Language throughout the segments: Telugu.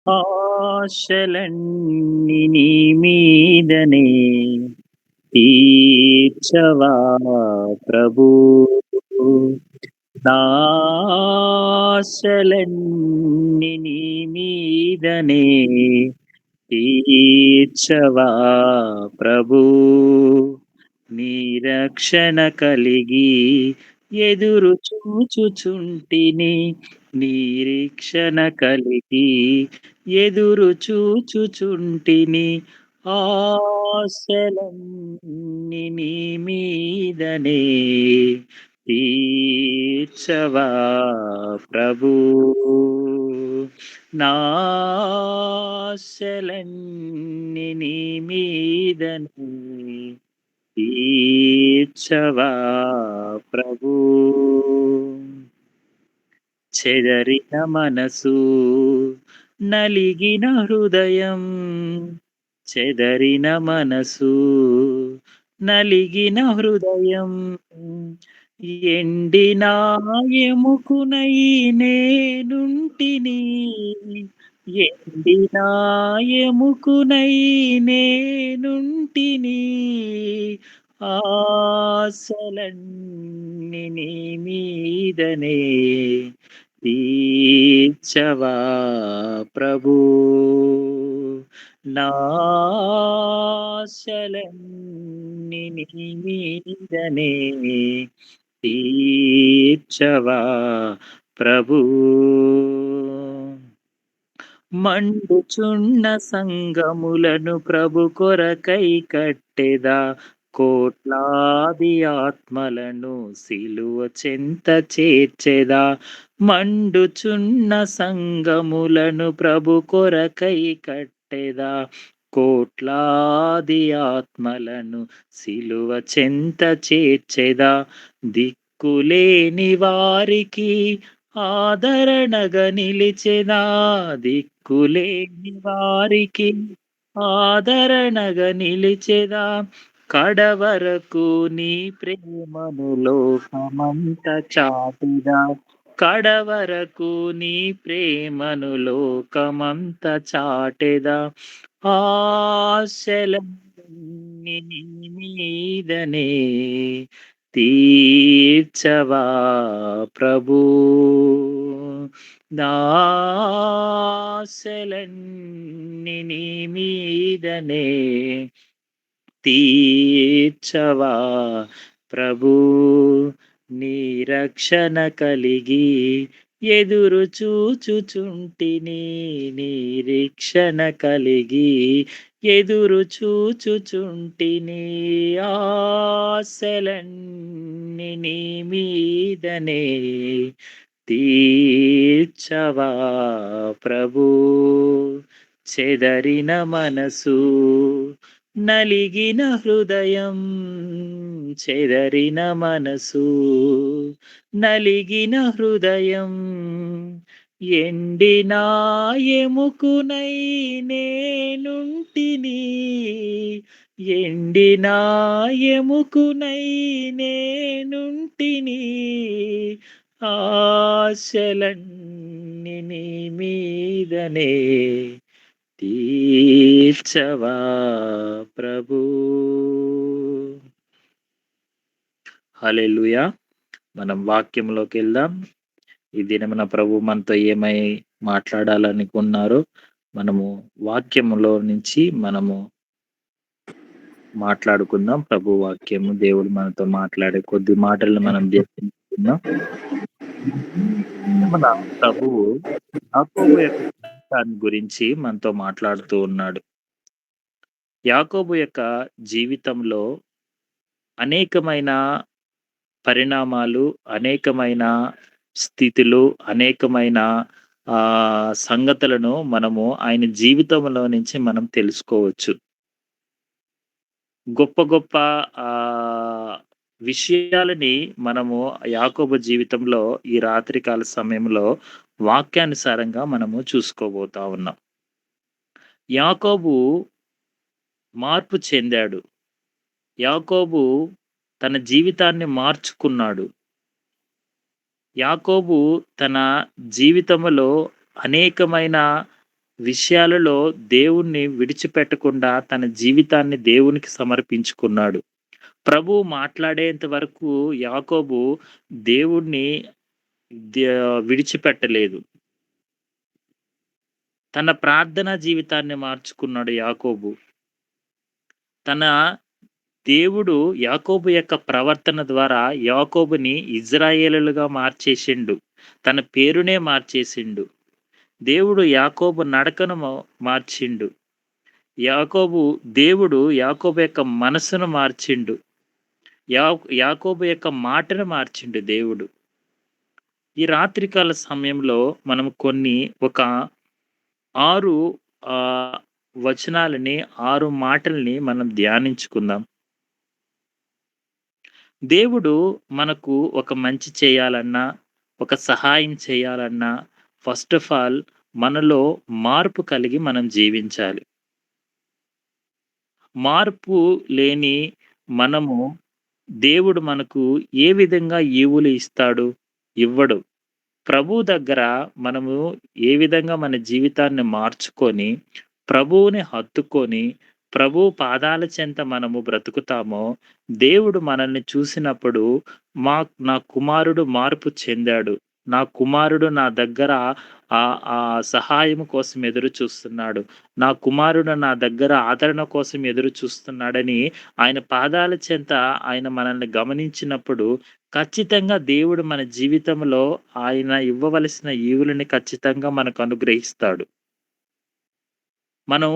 ఆశలన్నీ నీ మీదనే తీర్చవా ప్రభూ. నాశలన్నీ నీ మీదనే తీర్చవా ప్రభూ. నీ రక్షణ కలిగి ఎదురు చూచుచుంటిని, నిరీక్షణ కలిగి ఎదురు చూచుచుంటిని. ఆశలన్నీ నీ మీదనే తీర్చవా ప్రభూ. నాశలన్నీ నీ మీదనే తీర్చవా ప్రభూ. చెదరిన మనసు, నలిగిన హృదయం, చెదరిన మనసు, నలిగిన హృదయం, ఎండిన ఎముకునై నేనుంటిని, ఎండిన ఎముకునై నేనుంటిని. ఆశలన్నీ నీ మీదనే తీర్చవా ప్రభూ. నాశలన్నీ నీ మీదనే తీర్చవా ప్రభూ. మండుచున్న సంగములను ప్రభు కొరకై కట్టెదా, కోట్లాది ఆత్మలను సిలువ చెంత చేర్చెదా. మండుచున్న సంగములను ప్రభు కొరకై కట్టెదా, కోట్లాది ఆత్మలను సిలువ చెంత చేర్చెదా. దిక్కులేని వారికి ఆదరణగా నిలిచెదా, దిక్కులేని వారికి ఆదరణగా నిలిచెదా. కడవరకు నీ ప్రేమను లోకమంత చాటిదా, కడవరకు నీ ప్రేమను లోకమంత చాటెదా. ఆశలన్నీ నీ మీదనే తీర్చవా ప్రభూ. నాశలన్నీ నీ మీదనే తీర్చవా ప్రభూ. నీ రక్షణ కలిగి ఎదురు చూచుచుంటిని, నిరీక్షణ కలిగి ఎదురు చూచుచుంటిని. ఆశలన్నీ నీ మీదనే తీర్చవా ప్రభూ. చెదరిన మనసు, నలిగిన హృదయం, చెదరిన మనసు, నలిగిన హృదయం, ఎండిన ఎముకునై నేనుంటిని, ఎండిన ఎముకునై నేనుంటిని. ఆశలన్నీ నీ మీదనే తీర్చవా ప్రభూ. హల్లెలూయా. మనం వాక్యంలోకి వెళ్దాం. ఈ దినమున ప్రభు మనతో ఏమై మాట్లాడాలనుకున్నారో మనము వాక్యములో నుంచి మనము మాట్లాడుకుందాం. ప్రభు వాక్యము దేవుడు మనతో మాట్లాడే కొద్ది మాటలను మనం ధ్యానించుకుందాం. మన ప్రభువు యాకోబు యొక్క జీవితాన్ని గురించి మనతో మాట్లాడుతూ ఉన్నాడు. యాకోబు యొక్క జీవితంలో అనేకమైన పరిణామాలు, అనేకమైన స్థితులు, అనేకమైన సంగతులను మనము ఆయన జీవితంలో నుంచి మనం తెలుసుకోవచ్చు. గొప్ప గొప్ప ఆహ్, విషయాలని మనము యాకోబు జీవితంలో ఈ రాత్రికాల సమయంలో వాక్యానుసారంగా మనము చూసుకోబోతా ఉన్నాం. యాకోబు మార్పు చెందాడు. యాకోబు తన జీవితాన్ని మార్చుకున్నాడు. యాకోబు తన జీవితములో అనేకమైన విషయాలలో దేవుణ్ణి విడిచిపెట్టకుండా తన జీవితాన్ని దేవునికి సమర్పించుకున్నాడు. ప్రభువు మాట్లాడేంత వరకు యాకోబు దేవుడిని విడిచిపెట్టలేదు. తన ప్రార్థనా జీవితాన్ని మార్చుకున్నాడు యాకోబు. తన దేవుడు యాకోబు యొక్క ప్రవర్తన ద్వారా యాకోబుని ఇజ్రాయేలులుగా మార్చేసిండు. తన పేరునే మార్చేసిండు. దేవుడు యాకోబు నడకను మార్చిండు. యాకోబు దేవుడు యాకోబు యొక్క మనసును మార్చిండు. యాకోబు యొక్క మాటను మార్చిండు దేవుడు. ఈ రాత్రికాల సమయంలో మనం ఒక 6 ఆహ్, వచనాలని, 6 మాటల్ని మనం ధ్యానించుకుందాం. దేవుడు మనకు ఒక మంచి చేయాలన్నా, ఒక సహాయం చేయాలన్నా, ఫస్ట్ ఆఫ్ ఆల్ మనలో మార్పు కలిగి మనం జీవించాలి. మార్పు లేని మనము దేవుడు మనకు ఏ విధంగా ఈవులు ఇస్తాడు? ఇవ్వడు. ప్రభువు దగ్గర మనము ఏ విధంగా మన జీవితాన్ని మార్చుకొని, ప్రభువుని హత్తుకొని, ప్రభువు పాదాల చెంత మనము బ్రతుకుతామో, దేవుడు మనల్ని చూసినప్పుడు నా కుమారుడు మార్పు చెందాడు. నా కుమారుడు నా దగ్గర సహాయం కోసం ఎదురు చూస్తున్నాడు. నా కుమారుడు నా దగ్గర ఆదరణ కోసం ఎదురు చూస్తున్నాడని ఆయన పాదాల చెంత ఆయన మనల్ని గమనించినప్పుడు ఖచ్చితంగా దేవుడు మన జీవితంలో ఆయన ఇవ్వవలసిన ఈవులని ఖచ్చితంగా మనకు అనుగ్రహిస్తాడు. మనం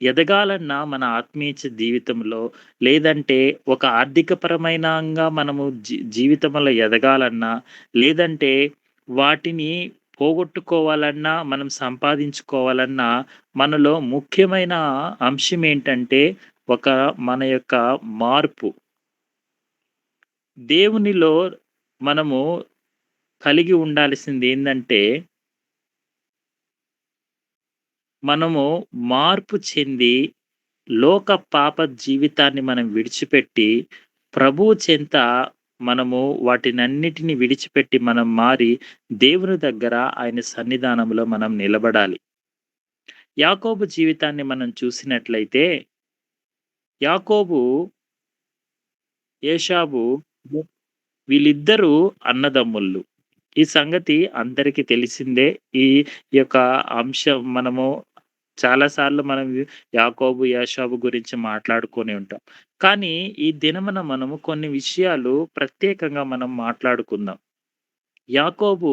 ఎదగాలన్నా మన ఆత్మీయ జీవితంలో లేదంటే ఒక ఆర్థికపరమైనంగా మనము జీవితంలో ఎదగాలన్నా, లేదంటే వాటిని పోగొట్టుకోవాలన్నా, మనం సంపాదించుకోవాలన్నా మనలో ముఖ్యమైన అంశం ఏంటంటే ఒక మన యొక్క మార్పు. దేవునిలో మనము కలిగి ఉండాల్సిందేందంటే, మనము మార్పు చెంది లోక పాప జీవితాన్ని మనం విడిచిపెట్టి, ప్రభువు చెంత మనము వాటినన్నిటిని విడిచిపెట్టి మనం మారి, దేవుని దగ్గర ఆయన సన్నిధానంలో మనం నిలబడాలి. యాకోబు జీవితాన్ని మనం చూసినట్లయితే, యాకోబు, ఏశావు వీళ్ళిద్దరూ అన్నదమ్ముళ్ళు. ఈ సంగతి అందరికీ తెలిసిందే. ఈ యొక్క అంశం మనము చాలా సార్లు మనం యాకోబు, ఏశావు గురించి మాట్లాడుకొని ఉంటాం. కానీ ఈ దినమున మనము కొన్ని విషయాలు ప్రత్యేకంగా మనం మాట్లాడుకుందాం. యాకోబు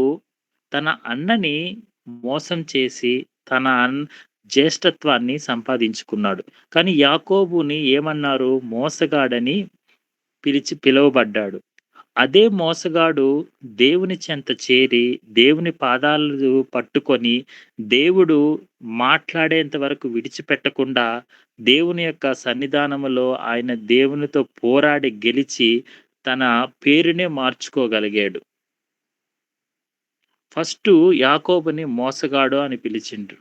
తన అన్నని మోసం చేసి తన జ్యేష్ఠత్వాన్ని సంపాదించుకున్నాడు. కానీ యాకోబుని ఏమన్నారు? మోసగాడని పిలువబడ్డాడు. అదే మోసగాడు దేవుని చెంత చేరి, దేవుని పాదాలు పట్టుకొని, దేవుడు మాట్లాడేంత వరకు విడిచిపెట్టకుండా, దేవుని యొక్క సన్నిధానములో ఆయన దేవునితో పోరాడి గెలిచి, తన పేరునే మార్చుకోగలిగాడు. ఫస్టు యాకోబుని మోసగాడు అని పిలిచిండ్రు.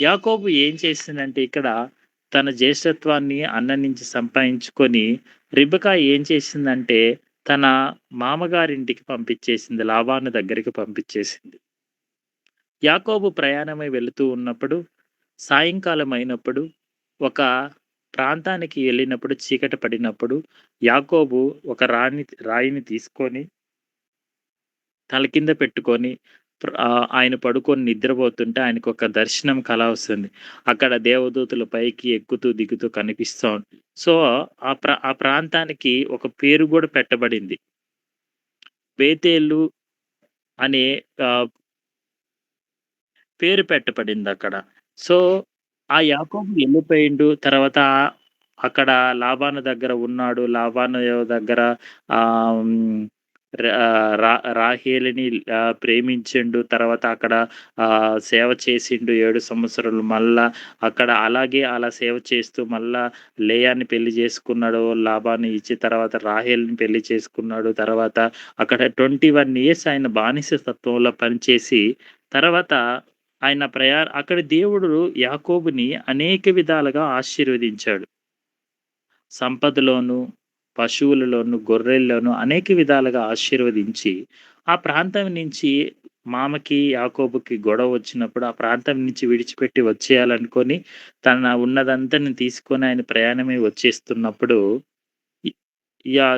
యాకోబు ఏం చేసిందంటే ఇక్కడ తన జ్యేష్ఠత్వాన్ని అన్న నుంచి సంపాదించుకొని, రిబకా ఏం చేసిందంటే తన మామగారింటికి పంపించేసింది. లాబాను దగ్గరికి పంపించేసింది. యాకోబు ప్రయాణమై వెళుతూ ఉన్నప్పుడు, సాయంకాలం అయినప్పుడు ఒక ప్రాంతానికి వెళ్ళినప్పుడు చీకటి పడినప్పుడు యాకోబు ఒక రాయిని తీసుకొని తల కింద పెట్టుకొని ఆయన పడుకొని నిద్రపోతుంటే ఆయనకొక దర్శనం కల వస్తుంది. అక్కడ దేవదూతలు పైకి ఎక్కుతూ, దిగుతూ కనిపిస్తా సో, ఆ ప్రాంతానికి ఒక పేరు గూడా పెట్టబడింది. బేతేలు అనే ఆహ్, పేరు పెట్టబడిందక్కడ. సో, ఆ యాకోబు ఎళ్ళిపోయిండు. తర్వాత అక్కడ లాబాను దగ్గర ఉన్నాడు. లాబాను దగ్గర ఆహ్, హ్మ్. రాహేలుని ప్రేమించిండు. తర్వాత అక్కడ సేవ చేసిండు 7 సంవత్సరాలు. మళ్ళా అక్కడ అలాగే అలా సేవ చేస్తూ మళ్ళా లేయాని పెళ్లి చేసుకున్నాడు. లాబాను ఇచ్చి తర్వాత రాహేలుని పెళ్లి చేసుకున్నాడు. తర్వాత అక్కడ 21 ఇయర్స్ ఆయన బానిసత్వంలో పనిచేసి తర్వాత ఆయన అక్కడ దేవుడు యాకోబుని అనేక విధాలుగా ఆశీర్వదించాడు. సంపదలోను, పశువులలోను, గొర్రెల్లోను అనేక విధాలుగా ఆశీర్వదించి, ఆ ప్రాంతం నుంచి మామకి, యాకోబుకి గొడవ వచ్చినప్పుడు ఆ ప్రాంతం నుంచి విడిచిపెట్టి వచ్చేయాలనుకోని తన ఉన్నదంతాని తీసుకొని ఆయన ప్రయాణమై వచ్చేస్తున్నప్పుడు ఇ యా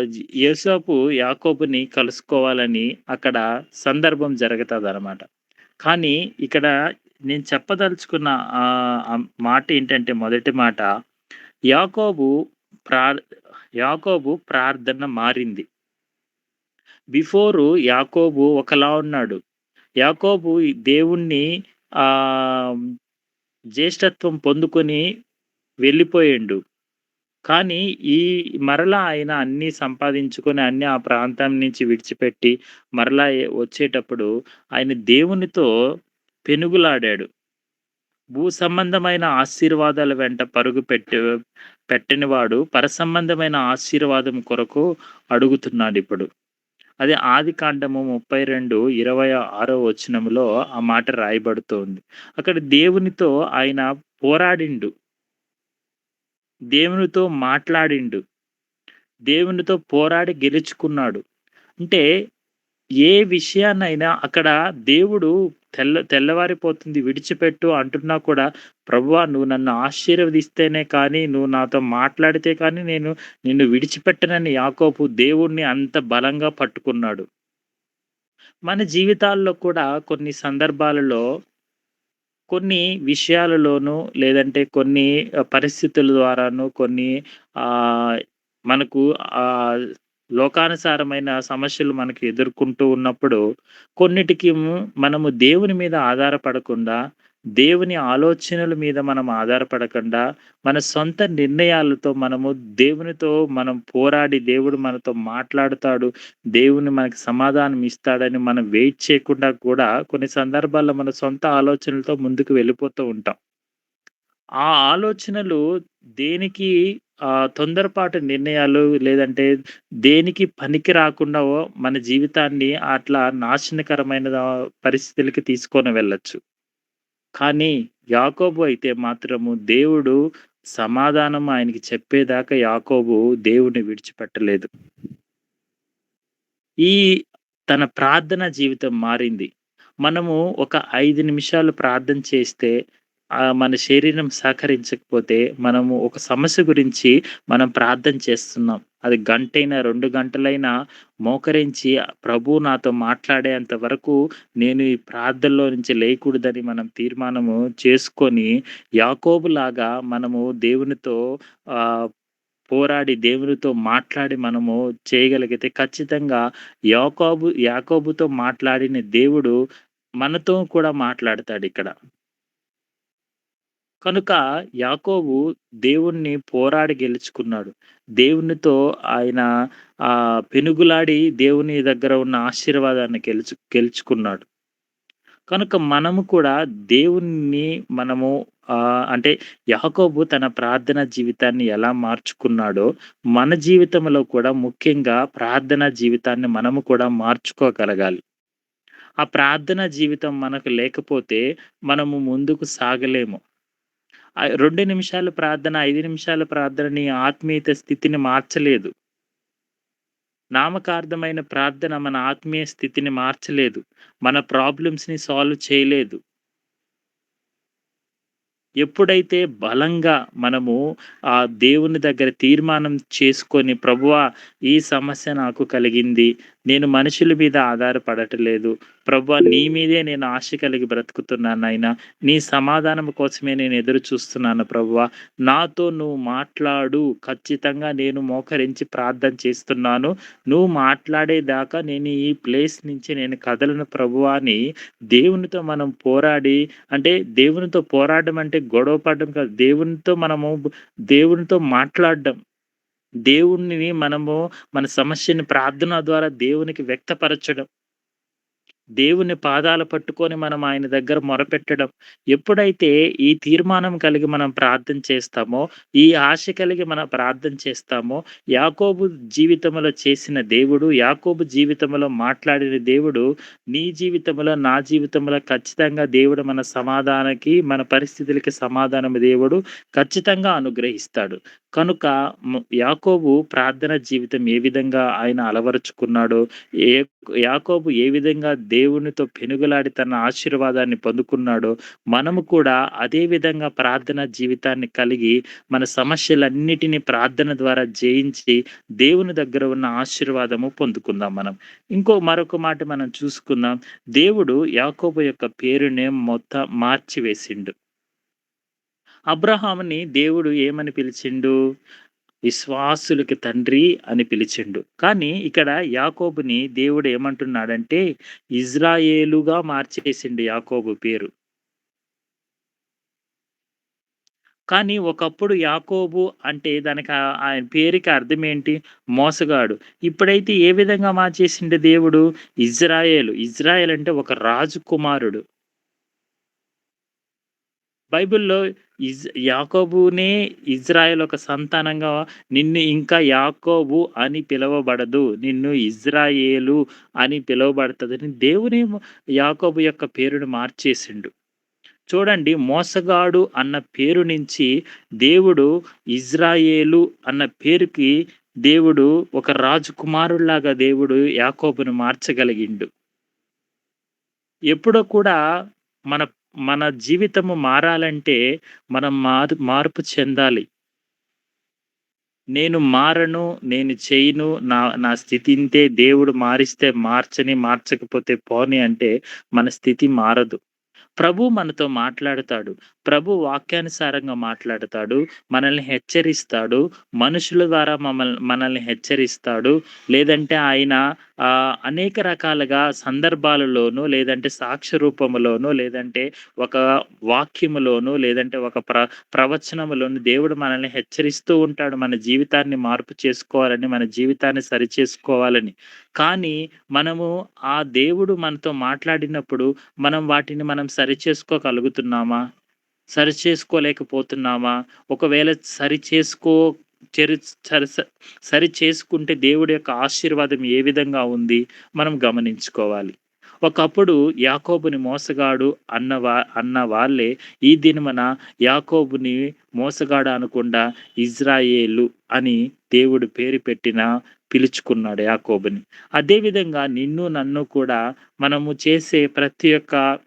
యోసేపు యాకోబుని కలుసుకోవాలని అక్కడ సందర్భం జరుగుతదనమాట. కానీ ఇక్కడ నేను చెప్పదలుచుకున్న మాట ఏంటంటే మొదటి మాట యాకోబు ప్రార్ యాకోబు ప్రార్థన మారింది. బిఫోరు యాకోబు ఒకలా ఉన్నాడు. యాకోబు ఈ దేవుణ్ణి ఆహ్, జ్యేష్ఠత్వం పొందుకొని వెళ్ళిపోయిండు. కానీ ఈ మరలా ఆయన అన్నీ సంపాదించుకొని అన్నీ ఆ ప్రాంతం నుంచి విడిచిపెట్టి మరలా వచ్చేటప్పుడు ఆయన దేవునితో పెనుగులాడాడు. భూ సంబంధమైన ఆశీర్వాదాల వెంట పరుగు పెట్టనివాడు పరసంబంధమైన ఆశీర్వాదం కొరకు అడుగుతున్నాడిప్పుడు. అది ఆదికాండము 32, 26 వచనములో ఆ మాట రాయబడుతోంది. అక్కడ దేవునితో ఆయన పోరాడిండు. దేవునితో మాట్లాడిండు. దేవునితో పోరాడి గెలుచుకున్నాడు. అంటే ఏ విషయాన్నైనా అక్కడ దేవుడు తెల్లవారిపోతుంది విడిచిపెట్టు అంటున్నా కూడా, ప్రభువా నువ్వు నన్ను ఆశీర్వదిస్తేనే కానీ, నువ్వు నాతో మాట్లాడితే కానీ నేను నిన్ను విడిచిపెట్టనని యాకోబు దేవుడిని అంత బలంగా పట్టుకున్నాడు. మన జీవితాల్లో కూడా కొన్ని సందర్భాలలో, కొన్ని విషయాలలోనూ లేదంటే కొన్ని పరిస్థితుల ద్వారాను కొన్ని ఆహ్, మనకు లోకానుసారమైన సమస్యలు మనకు ఎదుర్కొంటూ ఉన్నప్పుడు మనము దేవుని మీద ఆధారపడకుండా, దేవుని ఆలోచనల మీద మనం ఆధారపడకుండా, మన సొంత నిర్ణయాలతో మనము దేవునితో మనం పోరాడి దేవుడు మనతో మాట్లాడుతాడు. దేవుని మనకి సమాధానం ఇస్తాడని మనం వెయిట్ చేయకుండా కూడా కొన్ని సందర్భాల్లో మన సొంత ఆలోచనలతో ముందుకు వెళ్ళిపోతూ ఉంటాం. ఆ ఆలోచనలు దేనికి తొందరపాటు నిర్ణయాలు లేదంటే దేనికి పనికి రాకుండా మన జీవితాన్ని అట్లా నాశనకరమైన పరిస్థితులకి తీసుకొని వెళ్ళొచ్చు. కానీ యాకోబు అయితే మాత్రము దేవుడు సమాధానం ఆయనకి చెప్పేదాకా యాకోబు దేవుడిని విడిచిపెట్టలేదు. ఈ తన ప్రార్థన జీవితం మారింది. మనము ఒక 5 నిమిషాలు ప్రార్థన చేస్తే మన శరీరం సహకరించకపోతే మనము ఒక సమస్య గురించి మనం ప్రార్థన చేస్తున్నాం. అది గంటైనా, 2 గంటలైనా మోకరించి ప్రభువు నాతో మాట్లాడేంత వరకు నేను ఈ ప్రార్థనలో నుంచి లేయకూడదని మనం తీర్మానము చేసుకొని యాకోబులాగా మనము దేవునితో ఆహ్, పోరాడి దేవునితో మాట్లాడి మనము చేయగలిగితే ఖచ్చితంగా యాకోబుతో మాట్లాడిన దేవుడు మనతో కూడా మాట్లాడతాడిక్కడ. కనుక యాకోబు దేవుణ్ణి పోరాడి గెలుచుకున్నాడు. దేవునితో ఆయన పెనుగులాడి దేవుని దగ్గర ఉన్న ఆశీర్వాదాన్ని గెలుచుకున్నాడు. కనుక మనము కూడా దేవుణ్ణి మనము అంటే యాకోబు తన ప్రార్థనా జీవితాన్ని ఎలా మార్చుకున్నాడో, మన జీవితంలో కూడా ముఖ్యంగా ప్రార్థనా జీవితాన్ని మనము కూడా మార్చుకోగలగాలి. ఆ ప్రార్థనా జీవితం మనకు లేకపోతే మనము ముందుకు సాగలేము. 2 నిమిషాల ప్రార్థన, 5 నిమిషాల ప్రార్థన నీ ఆత్మీయత స్థితిని మార్చలేదు. నామకార్థమైన ప్రార్థన మన ఆత్మీయ స్థితిని మార్చలేదు. మన ప్రాబ్లమ్స్‌ని సాల్వ్ చేయలేదు. ఎప్పుడైతే బలంగా మనము దేవుని దగ్గర తీర్మానం చేసుకొని, ప్రభువా ఈ సమస్య నాకు కలిగింది. నేను మనుషుల మీద ఆధారపడట్లేదు. ప్రభువా నీ మీదే నేను ఆశ కలిగి బ్రతుకుతున్నాను నాయనా. నీ సమాధానం కోసమే నేను ఎదురు చూస్తున్నాను ప్రభువా. నాతో నువ్వు మాట్లాడు. ఖచ్చితంగా నేను మోకరించి ప్రార్థన చేస్తున్నాను. నువ్వు మాట్లాడేదాకా నేను ఈ ప్లేస్ నుంచి నేను కదలను ప్రభువా అని దేవునితో మనం పోరాడి అంటే దేవునితో పోరాడడం అంటే గొడవ పడడం కాదు. దేవునితో మాట్లాడడం. దేవుడిని మనము మన సమస్యని ప్రార్థన ద్వారా దేవునికి వ్యక్తపరచడం. దేవుని పాదాలు పట్టుకొని మనం ఆయన దగ్గర మొరపెట్టడం. ఎప్పుడైతే ఈ తీర్మానం కలిగి మనం ప్రార్థన చేస్తామో, ఈ ఆశ కలిగి మనం ప్రార్థన చేస్తామో, యాకోబు జీవితంలో చేసిన దేవుడు, యాకోబు జీవితంలో మాట్లాడిన దేవుడు, నీ జీవితంలో, నా జీవితంలో ఖచ్చితంగా దేవుడు మన సమాధానానికి, మన పరిస్థితులకి సమాధానం దేవుడు ఖచ్చితంగా అనుగ్రహిస్తాడు. కనుక యాకోబు ప్రార్థన జీవితం ఏ విధంగా ఆయన అలవరుచుకున్నాడో, ఏ యాకోబు ఏ విధంగా దేవునితో పెనుగులాడి తన ఆశీర్వాదాన్ని పొందుకున్నాడో, మనము కూడా అదే విధంగా ప్రార్థనా జీవితాన్ని కలిగి, మన సమస్యలన్నిటిని ప్రార్థన ద్వారా జయించి, దేవుని దగ్గర ఉన్న ఆశీర్వాదము పొందుకుందాం మనం. మరొక మాట మనం చూసుకుందాం. దేవుడు యాకోబు యొక్క పేరునే మార్చివేసిండు. అబ్రహాముని దేవుడు ఏమని పిలిచిండు? విశ్వాసులకి తండ్రి అని పిలిచిండు. కానీ ఇక్కడ యాకోబుని దేవుడు ఏమంటున్నాడంటే, ఇజ్రాయేలుగా మార్చేసిండు యాకోబు పేరు. కానీ ఒకప్పుడు యాకోబు అంటే ఆయన పేరుకి అర్థమేంటి? మోసగాడు. ఇప్పుడైతే ఏ విధంగా మార్చేసిండు దేవుడు? ఇజ్రాయేలు. ఇజ్రాయేల్ అంటే ఒక రాజు కుమారుడు. బైబిల్‌లో యాకోబునే ఇజ్రాయెల్ ఒక సంతానంగా నిన్ను ఇంకా యాకోబు అని పిలవబడదు. నిన్ను ఇజ్రాయేలు అని పిలువబడతదని దేవునేమో యాకోబు యొక్క పేరును మార్చేసిండు. చూడండి మోసగాడు అన్న పేరు నుంచి దేవుడు ఇజ్రాయేలు అన్న పేరుకి దేవుడు ఒక రాజకుమారుడిలాగా దేవుడు యాకోబును మార్చగలిగిండు. ఎప్పుడో కూడా మన మన జీవితము మారాలంటే మనం మార్పు చెందాలి. నేను మారను, నేను చేయను, నా స్థితి ఇంతే, దేవుడు మారిస్తే మార్చని, మార్చకపోతే పోనీ అంటే మన స్థితి మారదు. ప్రభు మనతో మాట్లాడతాడు. ప్రభు వాక్యానుసారంగా మాట్లాడతాడు. మనల్ని హెచ్చరిస్తాడు. మనుషుల ద్వారా మనల్ని హెచ్చరిస్తాడు. లేదంటే ఆయన అనేక రకాలుగా సందర్భాలలోనూ, లేదంటే సాక్ష్య రూపములోనూ, లేదంటే ఒక వాక్యములోనూ, లేదంటే ఒక ప్రవచనములోను దేవుడు మనల్ని హెచ్చరిస్తూ ఉంటాడు. మన జీవితాన్ని మార్పు చేసుకోవాలని, మన జీవితాన్ని సరిచేసుకోవాలని. కానీ మనము ఆ దేవుడు మనతో మాట్లాడినప్పుడు మనం సరిచేసుకోగలుగుతున్నామా? సరిచేసుకోలేకపోతున్నామా? ఒకవేళ సరిచేసుకో చెరి సరి స సరి చేసుకుంటే దేవుడి యొక్క ఆశీర్వాదం ఏ విధంగా ఉంది? మనం గమనించుకోవాలి. ఒకప్పుడు యాకోబుని మోసగాడు అన్న వాళ్ళే ఈ దినమున యాకోబుని మోసగాడు అనకుండా ఇజ్రాయేలు అని దేవుడు పేరు పిలుచుకున్నాడు యాకోబుని. అదే విధంగా నిన్ను నన్ను కూడా మనము చేసే ప్రతి ఒక్క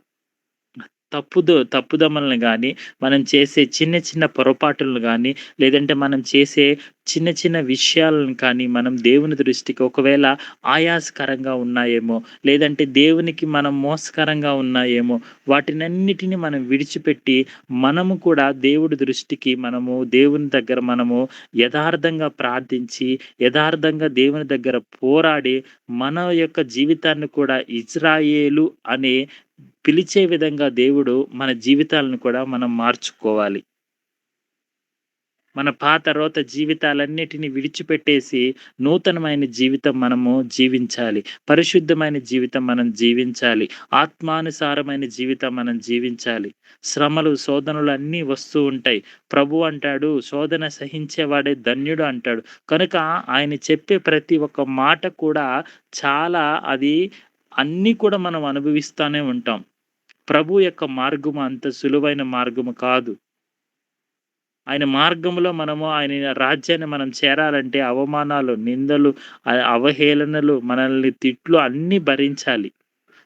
తప్పుదమ్మల్ని గాని, మనం చేసే చిన్న చిన్న పొరపాటులను గాని, లేదంటే మనం చేసే చిన్న చిన్న విషయాలను కానీ, మనం దేవుని దృష్టికి ఒకవేళ ఆయాసకరంగా ఉన్నాయేమో, లేదంటే దేవునికి మనం మోసకరంగా ఉన్నాయేమో, వాటినన్నిటిని మనం విడిచిపెట్టి, మనము కూడా దేవుడి దృష్టికి దేవుని దగ్గర యథార్థంగా ప్రార్థించి, యథార్థంగా దేవుని దగ్గర పోరాడి, మన యొక్క జీవితాన్ని కూడా ఇజ్రాయేలు అనే పిలిచే విధంగా దేవుడు మన జీవితాలను కూడా మనం మార్చుకోవాలి. మన పాత రోత జీవితాలన్నిటిని విడిచిపెట్టేసి నూతనమైన జీవితం మనము జీవించాలి. పరిశుద్ధమైన జీవితం మనం జీవించాలి. ఆత్మానుసారమైన జీవితం మనం జీవించాలి. శ్రమలు, శోధనలు అన్నీ వస్తూ ఉంటాయి. ప్రభు అంటాడు, "శోధన సహించేవాడే ధన్యుడు" అంటాడు. కనుక ఆయన చెప్పే ప్రతి ఒక్క మాట కూడా చాలా అన్నీ కూడా మనం అనుభవిస్తానే ఉంటాం. ప్రభు యొక్క మార్గము అంత సులువైన మార్గము కాదు. ఆయన మార్గంలో ఆయన రాజ్యాన్ని మనం చేరాలంటే అవమానాలు, నిందలు, అవహేళనలు, మనల్ని తిట్లు అన్నీ భరించాలి.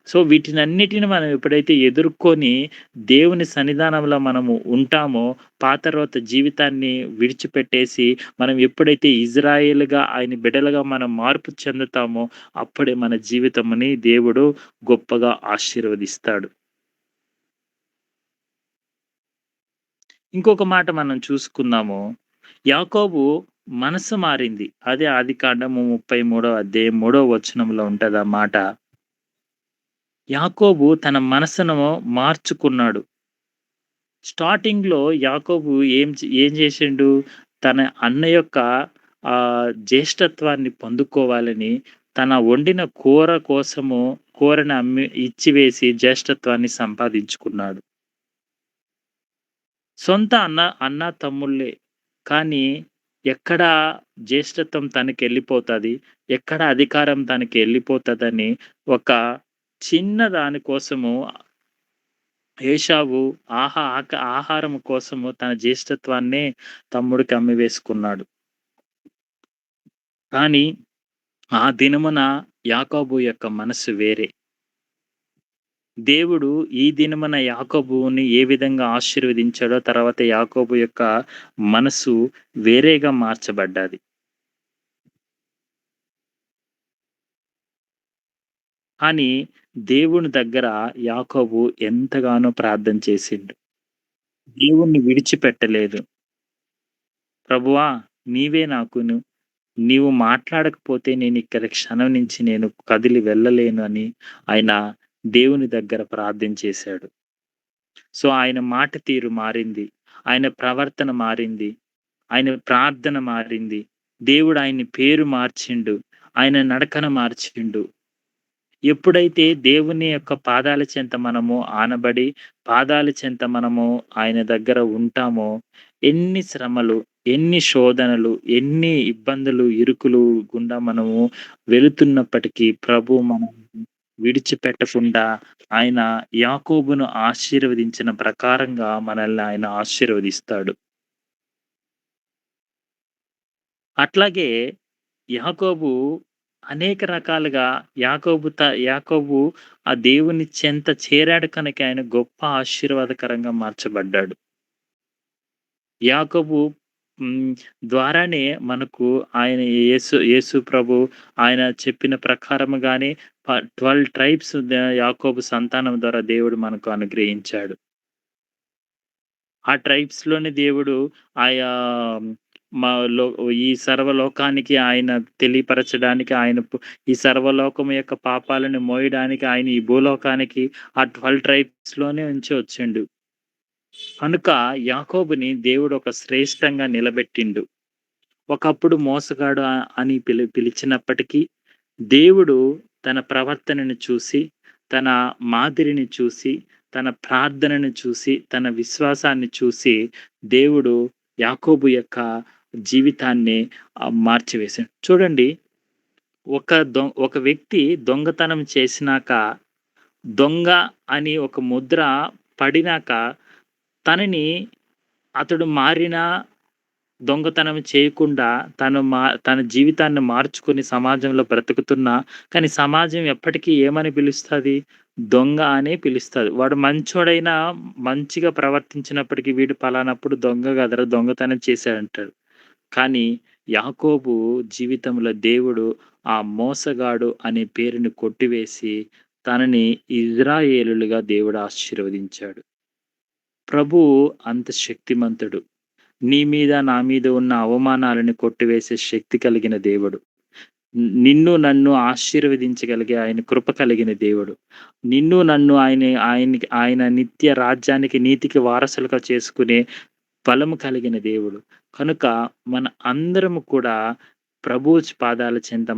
సో, వీటినన్నిటిని మనం ఎప్పుడైతే ఎదుర్కొని దేవుని సన్నిధానంలో మనము ఉంటామో, పాత రోత జీవితాన్ని విడిచిపెట్టేసి, మనం ఎప్పుడైతే ఇజ్రాయేలుగా ఆయన బిడ్డలుగా మనం మార్పు చెందుతామో, అప్పుడే మన జీవితముని దేవుడు గొప్పగా ఆశీర్వదిస్తాడు. ఇంకొక మాట మనం చూసుకుందాము. యాకోబు మనసు మారింది. అదే ఆదికాండము 33వ అధ్యాయం 3వ వచనంలో ఉంటది ఆ మాట. యాకోబు తన మనసును మార్చుకున్నాడు. స్టార్టింగ్‌లో యాకోబు ఏం చేసిండు? తన అన్న యొక్క జ్యేష్ఠత్వాన్ని పొందుకోవాలని తన వండిన కూరని ఇచ్చివేసి జ్యేష్ఠత్వాన్ని సంపాదించుకున్నాడు. సొంత అన్న తమ్ముళ్ళే. కానీ ఎక్కడ జ్యేష్ఠత్వం తనకెళ్ళిపోతది, ఎక్కడ అధికారం తనకెళ్ళిపోతదని ఒక చిన్న దాని కోసము ఏశావు ఆహారం కోసము తన జ్యేష్ఠత్వాన్నే తమ్ముడికి అమ్మివేసుకున్నాడు. కానీ ఆ దినమున యాకోబు యొక్క మనస్సు వేరే. దేవుడు ఈ దినమున యాకోబుని ఏ విధంగా ఆశీర్వదించాడో తర్వాత యాకోబు యొక్క మనసు వేరేగా మార్చబడ్డాది. కానీ దేవుని దగ్గర యాకోబు ఎంతగానో ప్రార్థన చేసిండు. దేవుణ్ణి విడిచిపెట్టలేదు. ప్రభువా! నీవే నీవు మాట్లాడకపోతే నేనిక్కడ క్షణం నుంచి నేను కదిలి వెళ్ళలేను అని ఆయన దేవుని దగ్గర ప్రార్థన చేశాడు. సో, ఆయన మాట తీరు మారింది. ఆయన ప్రవర్తన మారింది. ఆయన ప్రార్థన మారింది. దేవుడు ఆయన్ని పేరు మార్చిండు. ఆయన నడకన మార్చిండు. ఎప్పుడైతే దేవుని యొక్క పాదాల చెంత మనము ఆనబడి, పాదాల చెంత మనము ఆయన దగ్గర ఉంటామో, ఎన్ని శ్రమలు, ఎన్ని శోధనలు, ఎన్ని ఇబ్బందులు, ఇరుకులు గుండా మనము వెళుతున్నప్పటికీ ప్రభు మనల్ని విడిచిపెట్టకుండా ఆయన యాకోబును ఆశీర్వదించిన ప్రకారంగా మనల్ని ఆయన ఆశీర్వదిస్తాడు. అట్లాగే యాకోబు అనేక రకాలుగా యాకోబు ఆ దేవుని చెంత చేరాడు కనుక ఆయన గొప్ప ఆశీర్వాదకరంగా మార్చబడ్డాడు. యాకోబు హ్మ్. ద్వారానే మనకు ఆయన యేసు ప్రభు ఆయన చెప్పిన ప్రకారముగానే 12 ట్రైబ్స్ యాకోబు సంతానం ద్వారా దేవుడు మనకు అనుగ్రహించాడు. ఆ ట్రైబ్స్‌లోనే దేవుడు ఆయా మా లో ఈ సర్వలోకానికి ఆయన తెలియపరచడానికి ఈ సర్వలోకం యొక్క పాపాలను మోయడానికి ఆయన ఈ భూలోకానికి ఆ 12 ట్రైబ్స్‌లోనే నుంచి వచ్చిండు. కనుక యాకోబుని దేవుడు ఒక శ్రేష్టంగా నిలబెట్టిండు. ఒకప్పుడు మోసగాడు అని పిలిచినప్పటికీ, దేవుడు తన ప్రవర్తనను చూసి, తన మాదిరిని చూసి, తన ప్రార్థనను చూసి, తన విశ్వాసాన్ని చూసి, దేవుడు యాకోబు యొక్క జీవితాన్ని మార్చివేశాడు. చూడండి, ఒక వ్యక్తి దొంగతనం చేసినాక, దొంగ అని ఒక ముద్ర పడినాక, తనని అతడు మారినా దొంగతనం చేయకుండా తన జీవితాన్ని మార్చుకొని సమాజంలో బ్రతుకుతున్నా, కానీ సమాజం ఎప్పటికీ ఏమని పిలుస్తది? దొంగ అనే పిలుస్తది. వాడు మంచోడైనా మంచిగా ప్రవర్తించినప్పటికీ వీడు పలానప్పుడు దొంగ గదరా! దొంగతనం చేశాడంటారు. కానీ యాకోబు జీవితంలో దేవుడు ఆ మోసగాడు అనే పేరుని కొట్టివేసి, తనని ఇజ్రాయేలులుగా దేవుడు ఆశీర్వదించాడు. ప్రభువు అంత శక్తిమంతుడు. నీ మీద, నా మీద ఉన్న అవమానాలను కొట్టివేసే శక్తి కలిగిన దేవుడు. నిన్ను, నన్ను ఆశీర్వదించగలిగే ఆయన కృప కలిగిన దేవుడు. నిన్ను, నన్ను ఆయన నిత్య రాజ్యానికి, నీతికి వారసులుగా చేసుకునే బలము కలిగిన దేవుడు. కనుక మన అందరము కూడా పాదాల చెంత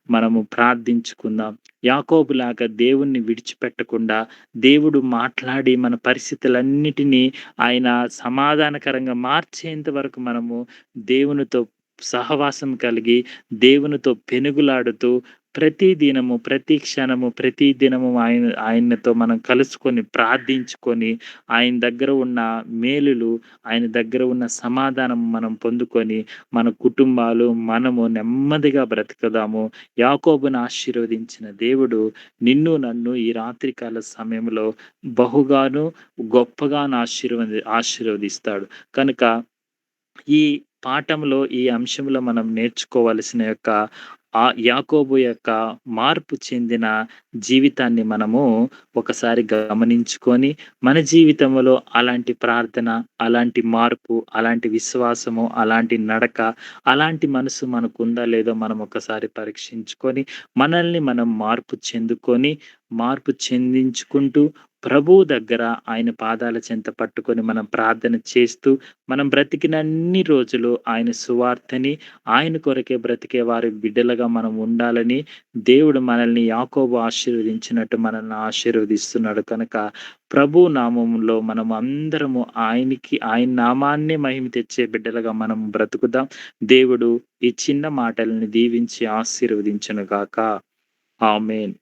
మనము ప్రార్థించుకుందాం. యాకోబులాగా దేవుణ్ణి విడిచిపెట్టకుండా, దేవుడు మాట్లాడి మన పరిస్థితులన్నిటినీ ఆయన సమాధానకరంగా మార్చేంత వరకు మనము దేవునితో సహవాసం కలిగి, దేవునితో పెనుగులాడుతూ ప్రతి దినము, ప్రతి క్షణము, ప్రతి దినము ఆయనతో మనం కలుసుకొని, ప్రార్థించుకొని, ఆయన దగ్గర ఉన్న మేలులు, ఆయన దగ్గర ఉన్న సమాధానం మనం పొందుకొని, మన కుటుంబాలు, మనము నెమ్మదిగా బ్రతుకుదాము. యాకోబును ఆశీర్వదించిన దేవుడు నిన్ను, నన్ను ఈ రాత్రి కాల సమయంలో బహుగాను, గొప్పగాను ఆశీర్వదిస్తాడు. కనుక ఈ పాఠంలో, ఈ అంశంలో మనం నేర్చుకోవాల్సిన యొక్క యాకోబు యొక్క మార్పు చెందిన జీవితాన్ని మనము ఒకసారి గమనించుకొని, మన జీవితంలో అలాంటి ప్రార్థన, అలాంటి మార్పు, అలాంటి విశ్వాసము, అలాంటి నడక, అలాంటి మనసు మనకుందా లేదో మనం ఒకసారి పరీక్షించుకొని, మనల్ని మనం మార్పు చెందించుకుంటూ ప్రభువు దగ్గర ఆయన పాదాల చెంత పట్టుకొని మనం ప్రార్థన చేస్తూ, మనం బ్రతికినన్ని రోజులు ఆయన సువార్తని, ఆయన కొరకే బ్రతికే వారి బిడ్డలుగా మనం ఉండాలని దేవుడు మనల్ని యాకోబు ఆశీర్వదించినట్టు మనల్ని ఆశీర్వదిస్తున్నాడు కనుక, ప్రభు నామములో మనం అందరము ఆయన నామాన్నే మహిమ తెచ్చే బిడ్డలుగా మనం బ్రతుకుదాం. దేవుడు ఈ చిన్న మాటలని దీవించి ఆశీర్వదించును గాక. ఆమేన్.